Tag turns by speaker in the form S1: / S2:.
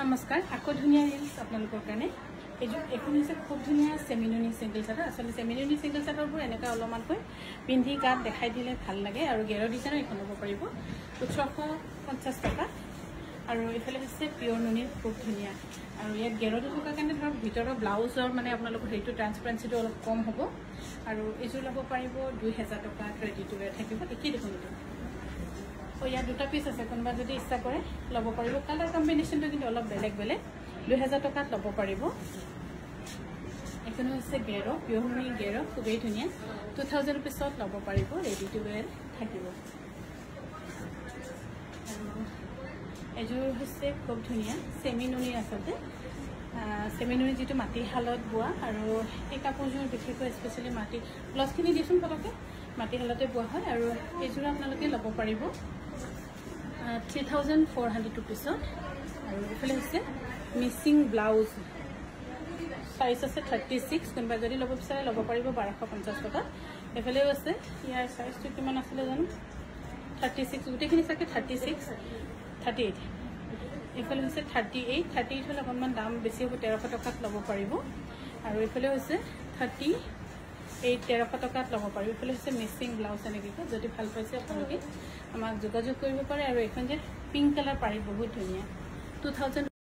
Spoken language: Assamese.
S1: নমস্কাৰ আকৌ ধুনিয়া ৰিলস আপোনালোকৰ কাৰণে এখন হৈছে খুব ধুনিয়া সেমিনুনি সিঙ্গল চাদৰ আসলে সেমিনুনি সিঙ্গল চাদৰবোৰ এনেকা অলমানকৈ পিন্ধি গাত দেখাই দিলে ভাল লাগে আৰু গেৰৰ ডিজাইনৰ এখন হ'ব পাৰিব 1850 টকা আৰু এফালে হৈছে পিওৰ নুনিৰ খুব ধুনিয়া আৰু ইয়াত গেৰটো থকা কাৰণে ধৰক ভিতৰৰ ব্লাউজৰ মানে আপোনালোকৰ হেইটো ট্ৰান্সপাৰেন্সিটো অলপ কম হ'ব আৰু এজোৰ ল'ব পাৰিব 2000 টকা ৰেডি টু ওয়্যাৰ থাকিব কি দেখুন তো ইয়াত দুটা পিস আছে কোনবা যদি ইচ্ছা কৰে ল'ব পাৰিব কালাৰ কম্বিনেশনটো কিন্তু অলপ বেলেগ বেলেগ 2000 টকাত ল'ব পাৰিব এখন হৈছে গেৰ পিওৰ নুনি গেৰ খুবেই ধুনিয়া 2000 পিছত ল'ব পাৰিব ৰেডি টু ওয়্যাৰ থাকিব এজোৰ হৈছে খুব ধুনিয়া সেমিনুনি আছলতে সেমিনুনি যেটো মাটি হালত বোৱা আৰু এই কাপোৰজোৰ বিশেষকৈ স্পেশালি মাটি প্লাছখিনি দিছুন পতকে মাটি হালতে বোৱা হয় আৰু এজোৰ আপোনালোকে ল'ব পাৰিব 3400 rupees আৰু এফালে হৈছে মিসিং ব্লাউজ সাইজ আছে 36 কোনবা যদি ল'ব বিচাৰে ল'ব পাৰিব 1250 টকা এফালে আছে ইয়াৰ সাইজটো কিমান আছিল জানো 36 গুটেখিনি থাকে 36 38 এফালে হৈছে 38 হলে অকমান দাম বেছি হ'ব 1300 টকাত ল'ব পাৰিব আৰু এফালে হৈছে 38 1300 টকাত ল'ব পাৰিব এফালে হৈছে মিসিং ব্লাউজ এনেকৈ যদি ভাল পাইছে আপোনালোকে আমাক যোগাযোগ কৰিব পাৰে আৰু এখন যে পিংক কালাৰ পাৰি বহুত ধুনিয়া 2000